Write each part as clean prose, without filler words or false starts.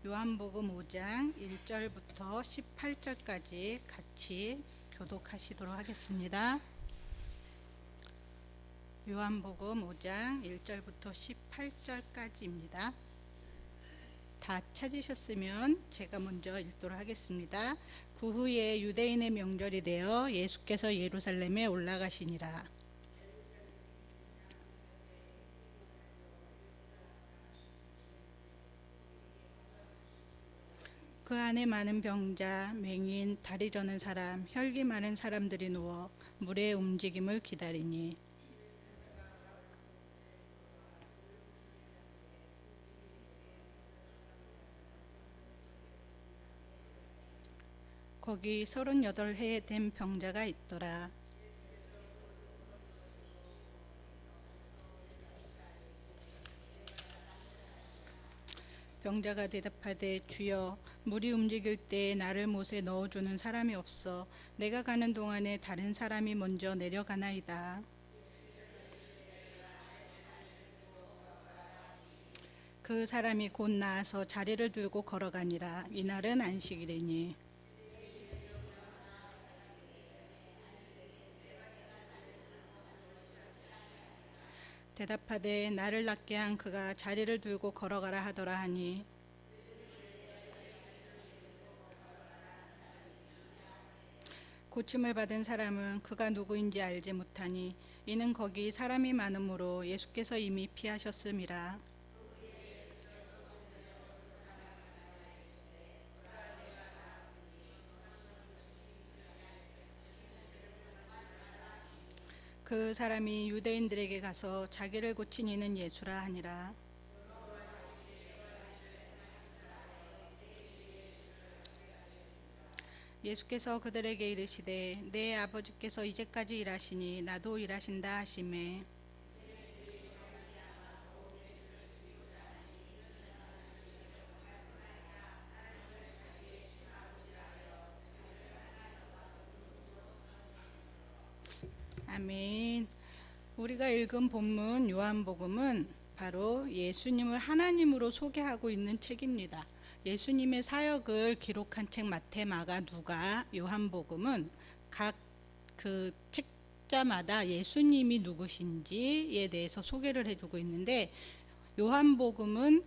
요한복음 5장 1절부터 18절까지 같이 교독하시도록 하겠습니다. 요한복음 5장 1절부터 18절까지입니다. 다 찾으셨으면 제가 먼저 읽도록 하겠습니다. 그 후에 유대인의 명절이 되어 예수께서 예루살렘에 올라가시니라. 그 안에 많은 병자, 맹인, 다리 저는 사람, 혈기 많은 사람들이 누워 물의 움직임을 기다리니 거기 38해 된 병자가 있더라. 병자가 대답하되 주여, 물이 움직일 때 나를 못에 넣어주는 사람이 없어 내가 가는 동안에 다른 사람이 먼저 내려가나이다. 그 사람이 곧 나아서 자리를 들고 걸어가니라. 이날은 안식일이니 대답하되 나를 낫게 한 그가 자리를 들고 걸어가라 하더라 하니 고침을 받은 사람은 그가 누구인지 알지 못하니 이는 거기 사람이 많으므로 예수께서 이미 피하셨음이라. 그 사람이 유대인들에게 가서 자기를 고친 이는 예수라 하니라. 예수께서 그들에게 이르시되 내 아버지께서 이제까지 일하시니 나도 일하신다 하시매 아멘. 우리가 읽은 본문 요한복음은 바로 예수님을 하나님으로 소개하고 있는 책입니다. 예수님의 사역을 기록한 책 마태, 마가, 누가, 요한복음은 각 그 책자마다 예수님이 누구신지에 대해서 소개를 해주고 있는데 요한복음은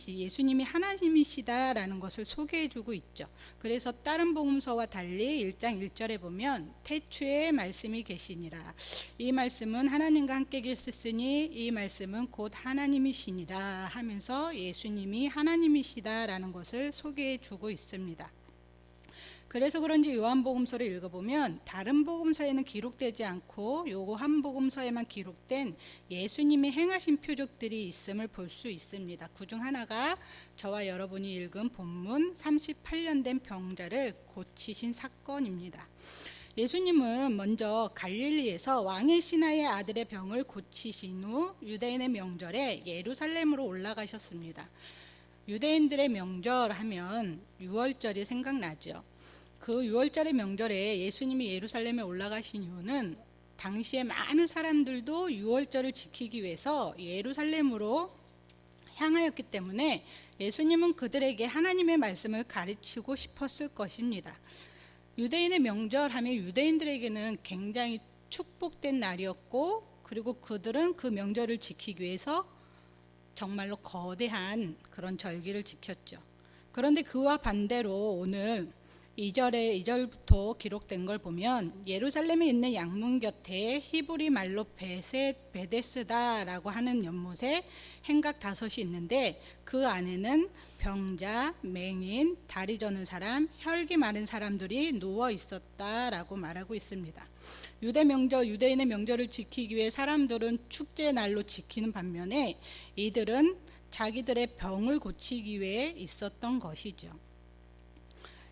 예수님이 하나님이시다라는 것을 소개해주고 있죠. 그래서 다른 복음서와 달리 1장 1절에 보면 태초에 말씀이 계시니라. 이 말씀은 하나님과 함께 계셨으니 이 말씀은 곧 하나님이시니라 하면서 예수님이 하나님이시다라는 것을 소개해주고 있습니다. 그래서 그런지 요한복음서를 읽어보면 다른 복음서에는 기록되지 않고 요한 복음서에만 기록된 예수님이 행하신 표적들이 있음을 볼 수 있습니다. 그중 하나가 저와 여러분이 읽은 본문 38년 된 병자를 고치신 사건입니다. 예수님은 먼저 갈릴리에서 왕의 신하의 아들의 병을 고치신 후 유대인의 명절에 예루살렘으로 올라가셨습니다. 유대인들의 명절 하면 유월절이 생각나죠. 그 6월절의 명절에 예수님이 예루살렘에 올라가신 이유는 당시에 많은 사람들도 6월절을 지키기 위해서 예루살렘으로 향하였기 때문에 예수님은 그들에게 하나님의 말씀을 가르치고 싶었을 것입니다. 유대인의 명절하면 유대인들에게는 굉장히 축복된 날이었고 그리고 그들은 그 명절을 지키기 위해서 정말로 거대한 그런 절기를 지켰죠. 그런데 그와 반대로 오늘 2절부터 기록된 걸 보면 예루살렘에 있는 양문 곁에 히브리 말로 베데스다라고 하는 연못에 행각 5이 있는데 그 안에는 병자, 맹인, 다리 저는 사람, 혈기 많은 사람들이 누워 있었다라고 말하고 있습니다. 유대인의 명절을 지키기 위해 사람들은 축제의 날로 지키는 반면에 이들은 자기들의 병을 고치기 위해 있었던 것이죠.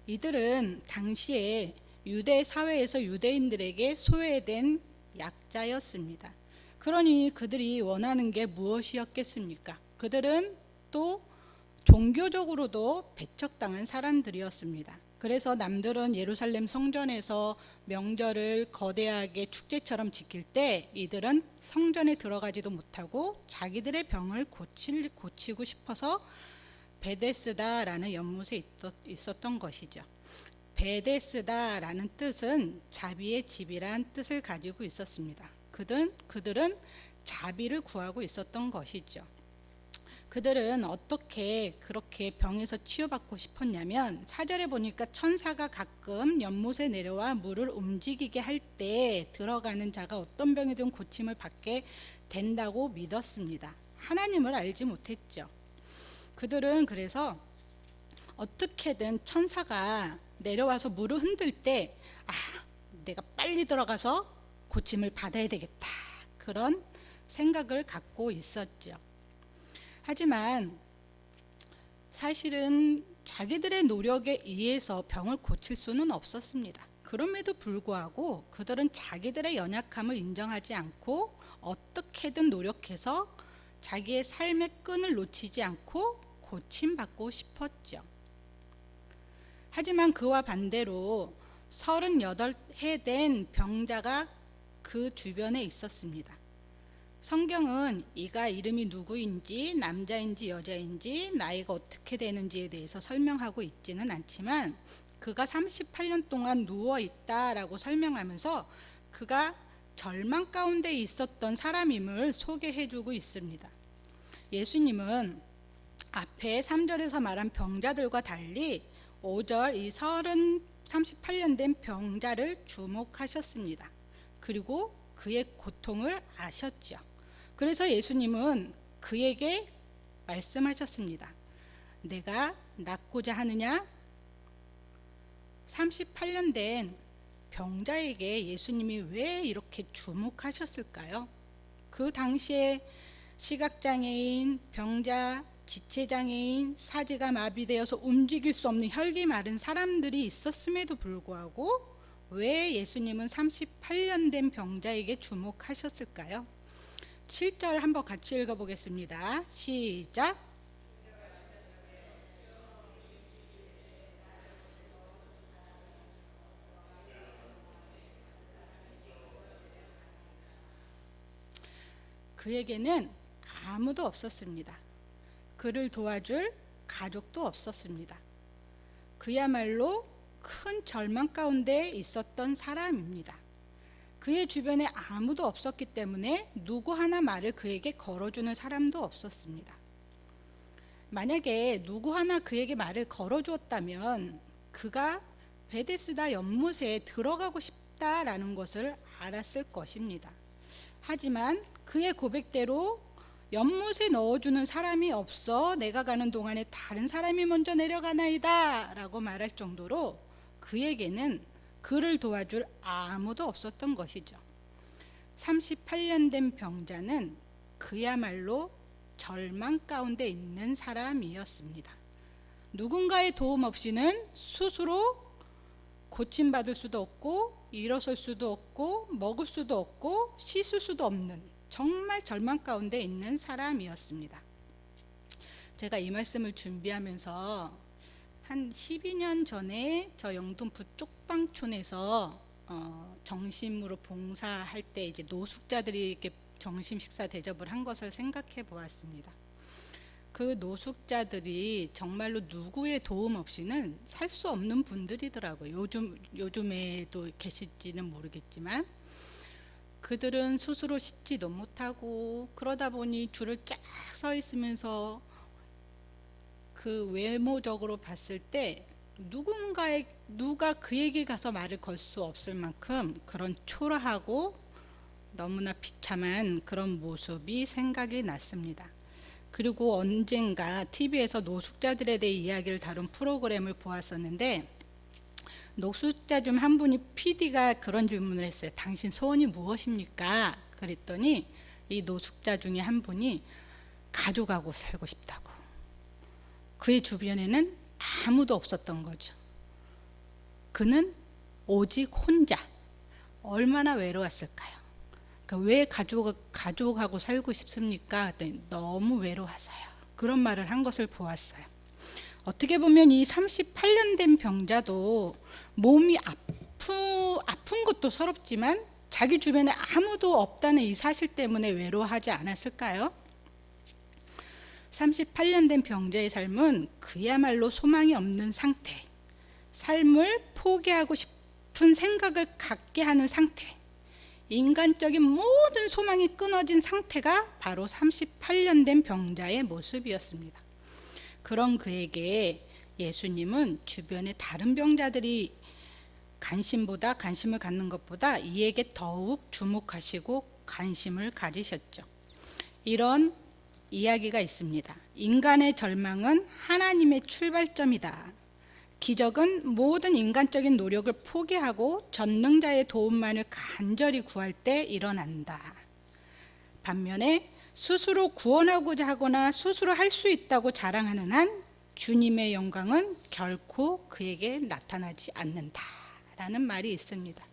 이들은 당시에 유대 사회에서 유대인들에게 소외된 약자였습니다. 그러니 그들이 원하는 게 무엇이었겠습니까? 그들은 또 종교적으로도 배척당한 사람들이었습니다. 그래서 남들은 예루살렘 성전에서 명절을 거대하게 축제처럼 지킬 때 이들은 성전에 들어가지도 못하고 자기들의 병을 고치고 싶어서 베데스다라는 연못에 있었던 것이죠. 베데스다라는 뜻은 자비의 집이란 뜻을 가지고 있었습니다. 그들은 자비를 구하고 있었던 것이죠. 그들은 어떻게 그렇게 병에서 치유받고 싶었냐면 4절에 보니까 천사가 가끔 연못에 내려와 물을 움직이게 할 때 들어가는 자가 어떤 병이든 고침을 받게 된다고 믿었습니다. 하나님을 알지 못했죠. 그들은 그래서 어떻게든 천사가 내려와서 물을 흔들 때 내가 빨리 들어가서 고침을 받아야 되겠다, 그런 생각을 갖고 있었죠. 하지만 사실은 자기들의 노력에 의해서 병을 고칠 수는 없었습니다. 그럼에도 불구하고 그들은 자기들의 연약함을 인정하지 않고 어떻게든 노력해서 자기의 삶의 끈을 놓치지 않고 고침받고 싶었죠. 하지만 그와 반대로 38해 된 병자가 그 주변에 있었습니다. 성경은 이가 이름이 누구인지, 남자인지 여자인지, 나이가 어떻게 되는지에 대해서 설명하고 있지는 않지만 그가 38년 동안 누워있다라고 설명하면서 그가 절망 가운데 있었던 사람임을 소개해주고 있습니다. 예수님은 앞에 3절에서 말한 병자들과 달리 5절 이 38년 된 병자를 주목하셨습니다. 그리고 그의 고통을 아셨죠. 그래서 예수님은 그에게 말씀하셨습니다. 내가 낫고자 하느냐? 38년 된 병자에게 예수님이 왜 이렇게 주목하셨을까요? 그 당시에 시각장애인, 병자, 지체장애인, 사지가 마비되어서 움직일 수 없는 혈기 마른 사람들이 있었음에도 불구하고 왜 예수님은 38년 된 병자에게 주목하셨을까요? 7절 한번 같이 읽어보겠습니다. 시작. 그에게는 아무도 없었습니다. 그를 도와줄 가족도 없었습니다. 그야말로 큰 절망 가운데 있었던 사람입니다. 그의 주변에 아무도 없었기 때문에 누구 하나 말을 그에게 걸어주는 사람도 없었습니다. 만약에 누구 하나 그에게 말을 걸어주었다면 그가 베데스다 연못에 들어가고 싶다라는 것을 알았을 것입니다. 하지만 그의 고백대로 연못에 넣어주는 사람이 없어 내가 가는 동안에 다른 사람이 먼저 내려가나이다 라고 말할 정도로 그에게는 그를 도와줄 아무도 없었던 것이죠. 38년 된 병자는 그야말로 절망 가운데 있는 사람이었습니다. 누군가의 도움 없이는 스스로 고침받을 수도 없고 일어설 수도 없고 먹을 수도 없고 씻을 수도 없는 정말 절망 가운데 있는 사람이었습니다. 제가 이 말씀을 준비하면서 한 12년 전에 저 영등 부쪽방촌에서 정심으로 봉사할 때 이제 노숙자들이 이렇게 정심 식사 대접을 한 것을 생각해 보았습니다. 그 노숙자들이 정말로 누구의 도움 없이는 살 수 없는 분들이더라고요. 요즘에도 계실지는 모르겠지만 그들은 스스로 씻지도 못하고 그러다 보니 줄을 쫙 서 있으면서 그 외모적으로 봤을 때 누가 그에게 가서 말을 걸 수 없을 만큼 그런 초라하고 너무나 비참한 그런 모습이 생각이 났습니다. 그리고 언젠가 TV에서 노숙자들에 대해 이야기를 다룬 프로그램을 보았었는데 노숙자 중 한 분이 PD가 그런 질문을 했어요. 당신 소원이 무엇입니까? 그랬더니 이 노숙자 중에 한 분이 가족하고 살고 싶다고. 그의 주변에는 아무도 없었던 거죠. 그는 오직 혼자. 얼마나 외로웠을까요? 그러니까 왜 가족하고 살고 싶습니까? 그랬더니 너무 외로워서요. 그런 말을 한 것을 보았어요. 어떻게 보면 이 38년 된 병자도 몸이 아픈 것도 서럽지만 자기 주변에 아무도 없다는 이 사실 때문에 외로워하지 않았을까요? 38년 된 병자의 삶은 그야말로 소망이 없는 상태, 삶을 포기하고 싶은 생각을 갖게 하는 상태, 인간적인 모든 소망이 끊어진 상태가 바로 38년 된 병자의 모습이었습니다. 그런 그에게 예수님은 주변의 다른 병자들이 관심을 갖는 것보다 이에게 더욱 주목하시고 관심을 가지셨죠. 이런 이야기가 있습니다. 인간의 절망은 하나님의 출발점이다. 기적은 모든 인간적인 노력을 포기하고 전능자의 도움만을 간절히 구할 때 일어난다. 반면에 스스로 구원하고자 하거나 스스로 할 수 있다고 자랑하는 한 주님의 영광은 결코 그에게 나타나지 않는다 라는 말이 있습니다.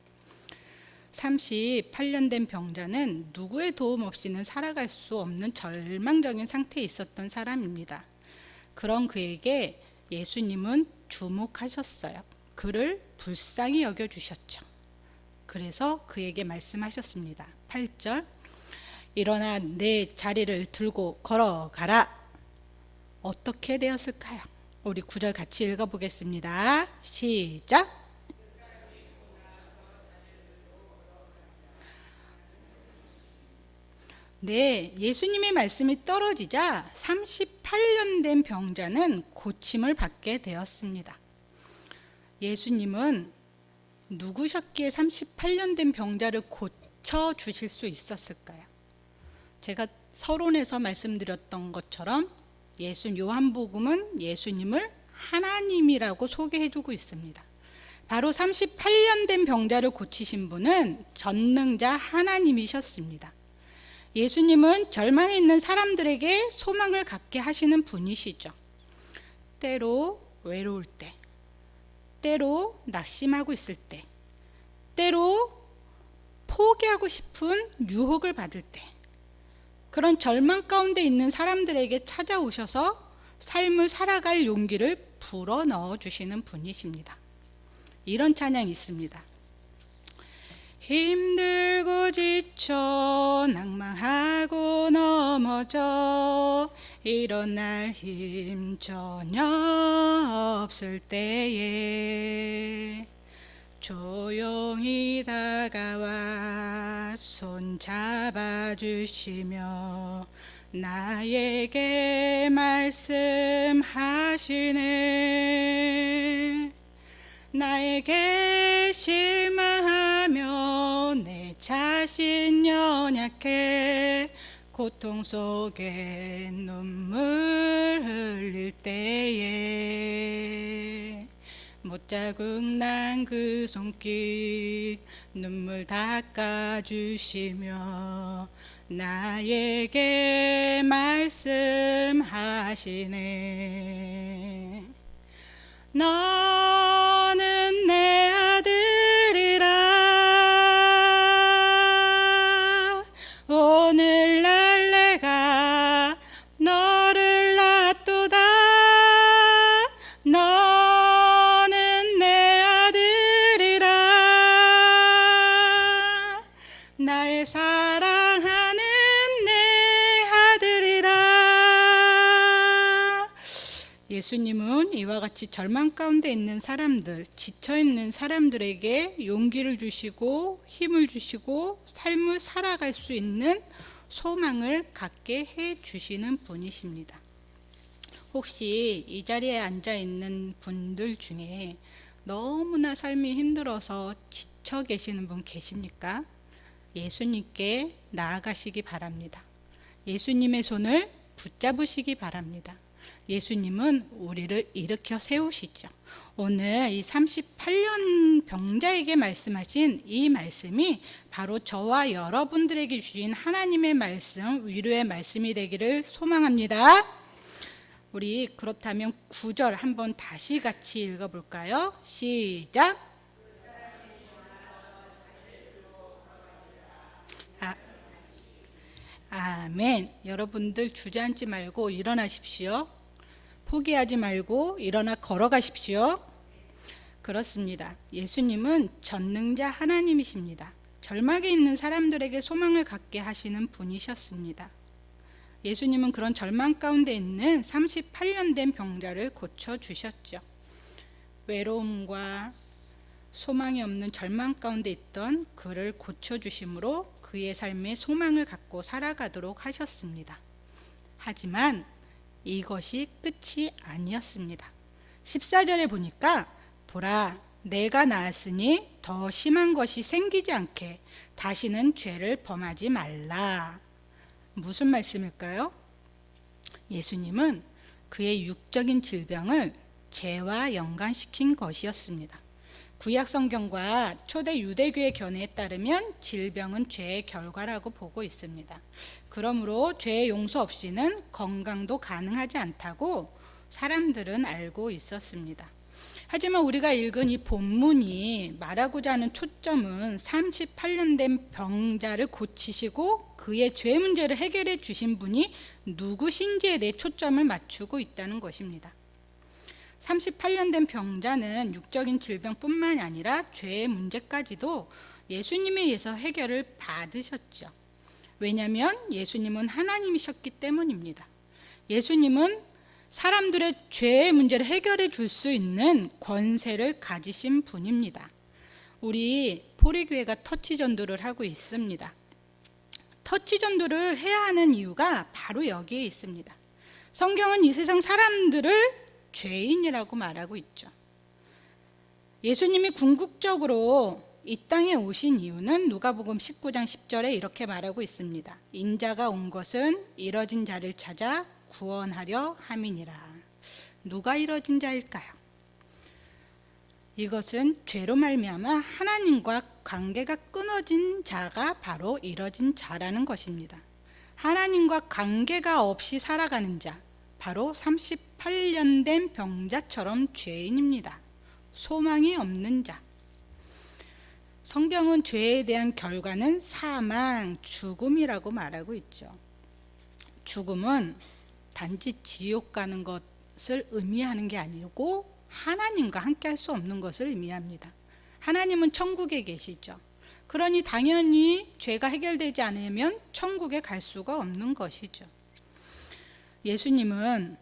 38년 된 병자는 누구의 도움 없이는 살아갈 수 없는 절망적인 상태에 있었던 사람입니다. 그런 그에게 예수님은 주목하셨어요. 그를 불쌍히 여겨주셨죠. 그래서 그에게 말씀하셨습니다. 8절, 일어나 내 자리를 들고 걸어가라. 어떻게 되었을까요? 우리 9절 같이 읽어보겠습니다. 시작. 네, 예수님의 말씀이 떨어지자 38년 된 병자는 고침을 받게 되었습니다. 예수님은 누구셨기에 38년 된 병자를 고쳐주실 수 있었을까요? 제가 서론에서 말씀드렸던 것처럼 요한복음은 예수님을 하나님이라고 소개해주고 있습니다. 바로 38년 된 병자를 고치신 분은 전능자 하나님이셨습니다. 예수님은 절망에 있는 사람들에게 소망을 갖게 하시는 분이시죠. 때로 외로울 때, 때로 낙심하고 있을 때, 때로 포기하고 싶은 유혹을 받을 때, 그런 절망 가운데 있는 사람들에게 찾아오셔서 삶을 살아갈 용기를 불어넣어 주시는 분이십니다. 이런 찬양이 있습니다. 힘들고 지쳐 낭망하고 넘어져 이런 날 힘 전혀 없을 때에 조용히 다가와 손 잡아주시며 나에게 말씀하시네. 나에게 실망하며 내 자신 연약해 고통 속에 눈물 흘릴 때에 못자국 난 그 손길 눈물 닦아주시며 나에게 말씀하시네. 너는 내 아들이라 오늘날 내가 너를 낳도다. 너는 내 아들이라 나의 사랑하는 내 아들이라. 예수님은 이와 같이 절망 가운데 있는 사람들, 지쳐있는 사람들에게 용기를 주시고 힘을 주시고 삶을 살아갈 수 있는 소망을 갖게 해주시는 분이십니다. 혹시 이 자리에 앉아있는 분들 중에 너무나 삶이 힘들어서 지쳐 계시는 분 계십니까? 예수님께 나아가시기 바랍니다. 예수님의 손을 붙잡으시기 바랍니다. 예수님은 우리를 일으켜 세우시죠. 오늘 이 38년 병자에게 말씀하신 이 말씀이 바로 저와 여러분들에게 주신 하나님의 말씀, 위로의 말씀이 되기를 소망합니다. 우리 그렇다면 9절 한번 다시 같이 읽어볼까요? 시작. 아멘. 여러분들 주저앉지 말고 일어나십시오. 포기하지 말고 일어나 걸어가십시오. 그렇습니다. 예수님은 전능자 하나님이십니다. 절망에 있는 사람들에게 소망을 갖게 하시는 분이셨습니다. 예수님은 그런 절망 가운데 있는 38년 된 병자를 고쳐주셨죠. 외로움과 소망이 없는 절망 가운데 있던 그를 고쳐주심으로 그의 삶에 소망을 갖고 살아가도록 하셨습니다. 하지만 이것이 끝이 아니었습니다. 14절에 보니까 보라, 내가 나았으니 더 심한 것이 생기지 않게 다시는 죄를 범하지 말라. 무슨 말씀일까요? 예수님은 그의 육적인 질병을 죄와 연관시킨 것이었습니다. 구약 성경과 초대 유대교의 견해에 따르면 질병은 죄의 결과라고 보고 있습니다. 그러므로 죄의 용서 없이는 건강도 가능하지 않다고 사람들은 알고 있었습니다. 하지만 우리가 읽은 이 본문이 말하고자 하는 초점은 38년 된 병자를 고치시고 그의 죄 문제를 해결해 주신 분이 누구신지에 대해 초점을 맞추고 있다는 것입니다. 38년 된 병자는 육적인 질병뿐만 아니라 죄의 문제까지도 예수님에 의해서 해결을 받으셨죠. 왜냐하면 예수님은 하나님이셨기 때문입니다. 예수님은 사람들의 죄의 문제를 해결해 줄 수 있는 권세를 가지신 분입니다. 우리 보리교회가 터치 전도를 하고 있습니다. 터치 전도를 해야 하는 이유가 바로 여기에 있습니다. 성경은 이 세상 사람들을 죄인이라고 말하고 있죠. 예수님이 궁극적으로 이 땅에 오신 이유는 누가복음 19장 10절에 이렇게 말하고 있습니다. 인자가 온 것은 이러진 자를 찾아 구원하려 함이니라. 누가 이러진 자일까요? 이것은 죄로 말미암아 하나님과 관계가 끊어진 자가 바로 이러진 자라는 것입니다. 하나님과 관계가 없이 살아가는 자, 바로 38년 된 병자처럼 죄인입니다. 소망이 없는 자. 성경은 죄에 대한 결과는 사망, 죽음이라고 말하고 있죠. 죽음은 단지 지옥 가는 것을 의미하는 게 아니고 하나님과 함께 할 수 없는 것을 의미합니다. 하나님은 천국에 계시죠. 그러니 당연히 죄가 해결되지 않으면 천국에 갈 수가 없는 것이죠. 예수님은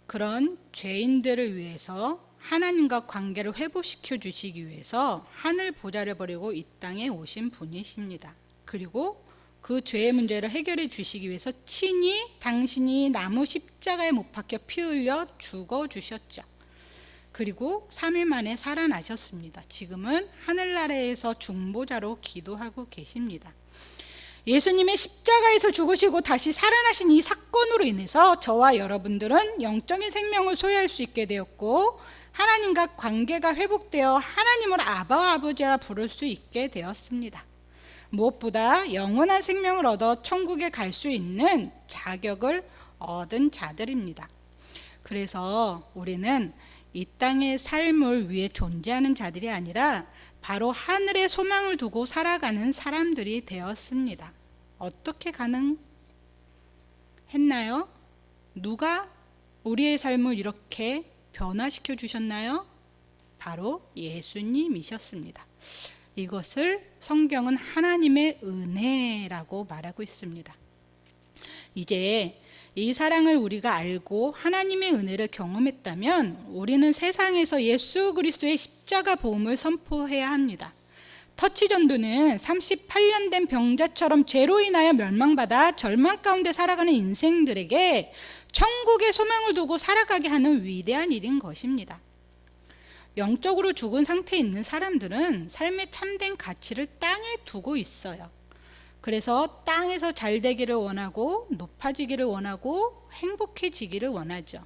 그런 죄인들을 위해서 하나님과 관계를 회복시켜 주시기 위해서 하늘 보좌를 버리고 이 땅에 오신 분이십니다. 그리고 그 죄의 문제를 해결해 주시기 위해서 친히 당신이 나무 십자가에 못 박혀 피 흘려 죽어 주셨죠. 그리고 3일 만에 살아나셨습니다. 지금은 하늘나라에서 중보자로 기도하고 계십니다. 예수님의 십자가에서 죽으시고 다시 살아나신 이 사건으로 인해서 저와 여러분들은 영적인 생명을 소유할 수 있게 되었고 하나님과 관계가 회복되어 하나님을 아바 아버지라 부를 수 있게 되었습니다. 무엇보다 영원한 생명을 얻어 천국에 갈 수 있는 자격을 얻은 자들입니다. 그래서 우리는 이 땅의 삶을 위해 존재하는 자들이 아니라 바로 하늘의 소망을 두고 살아가는 사람들이 되었습니다. 어떻게 가능했나요? 누가 우리의 삶을 이렇게 변화시켜 주셨나요? 바로 예수님이셨습니다. 이것을 성경은 하나님의 은혜라고 말하고 있습니다. 이제 이 사랑을 우리가 알고 하나님의 은혜를 경험했다면 우리는 세상에서 예수 그리스도의 십자가 보험을 선포해야 합니다. 터치 전도는 38년 된 병자처럼 죄로 인하여 멸망받아 절망 가운데 살아가는 인생들에게 천국의 소망을 두고 살아가게 하는 위대한 일인 것입니다. 영적으로 죽은 상태에 있는 사람들은 삶의 참된 가치를 땅에 두고 있어요. 그래서 땅에서 잘 되기를 원하고 높아지기를 원하고 행복해지기를 원하죠.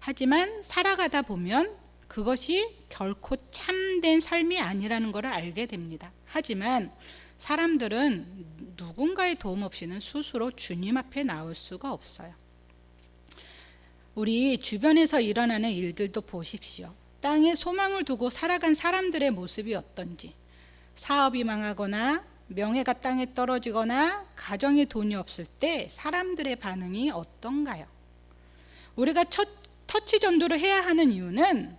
하지만 살아가다 보면 그것이 결코 참된 삶이 아니라는 것을 알게 됩니다. 하지만 사람들은 누군가의 도움 없이는 스스로 주님 앞에 나올 수가 없어요. 우리 주변에서 일어나는 일들도 보십시오. 땅에 소망을 두고 살아간 사람들의 모습이 어떤지. 사업이 망하거나 명예가 땅에 떨어지거나 가정에 돈이 없을 때 사람들의 반응이 어떤가요? 우리가 터치 전도를 해야 하는 이유는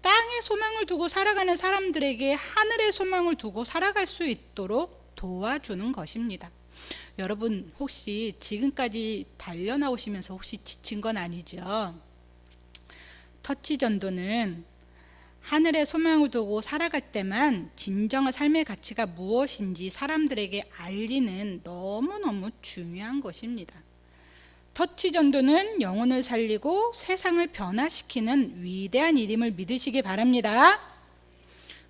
땅에 소망을 두고 살아가는 사람들에게 하늘의 소망을 두고 살아갈 수 있도록 도와주는 것입니다. 여러분 혹시 지금까지 달려나오시면서 혹시 지친 건 아니죠? 터치 전도는 하늘에 소망을 두고 살아갈 때만 진정한 삶의 가치가 무엇인지 사람들에게 알리는 너무너무 중요한 것입니다. 터치 전도는 영혼을 살리고 세상을 변화시키는 위대한 일임을 믿으시기 바랍니다.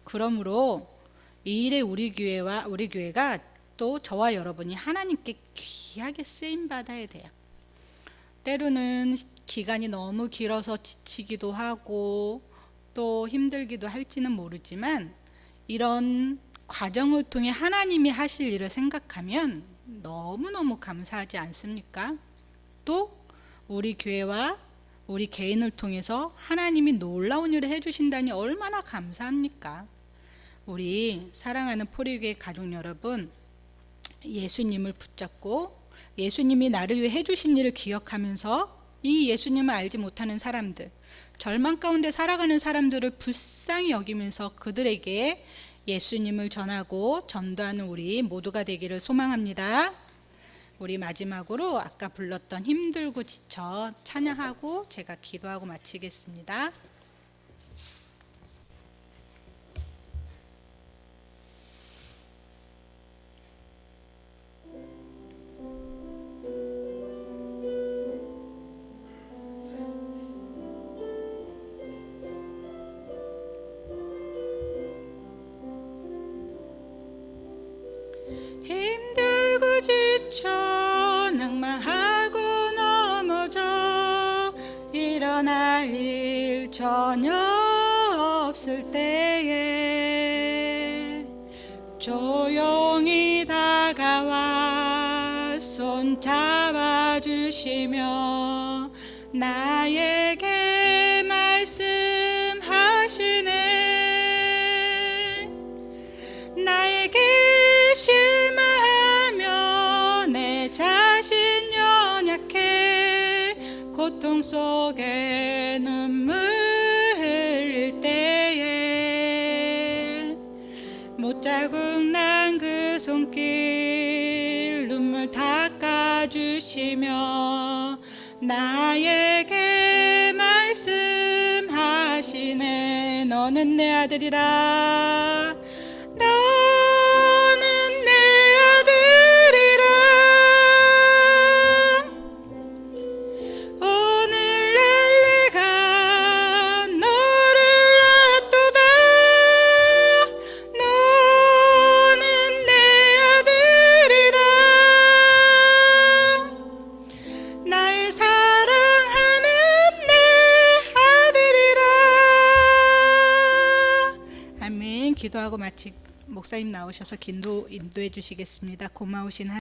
그러므로 이 일에 우리 교회가 또 저와 여러분이 하나님께 귀하게 쓰임 받아야 돼요. 때로는 기간이 너무 길어서 지치기도 하고 또 힘들기도 할지는 모르지만 이런 과정을 통해 하나님이 하실 일을 생각하면 너무너무 감사하지 않습니까? 또 우리 교회와 우리 개인을 통해서 하나님이 놀라운 일을 해주신다니 얼마나 감사합니까? 우리 사랑하는 포리교회 가족 여러분, 예수님을 붙잡고 예수님이 나를 위해 해주신 일을 기억하면서 이 예수님을 알지 못하는 사람들, 절망 가운데 살아가는 사람들을 불쌍히 여기면서 그들에게 예수님을 전하고 전도하는 우리 모두가 되기를 소망합니다. 우리 마지막으로 아까 불렀던 힘들고 지쳐 찬양하고 제가 기도하고 마치겠습니다. 힘들고 지쳐 낭만하고 넘어져 일어날 일 전혀 없을 때에 조용히 다가와 손 잡아주시며 나에게 말씀하시네. 나에게 실망하며 내 자신 연약해 고통 속에 눈물 흘릴 때에 못자국 난 그 손길 눈물 닦아주시며 나에게 말씀하시네. 너는 내 아들이라. 기도하고 마치 목사님 나오셔서 인도해 주시겠습니다. 고마우신 하나님.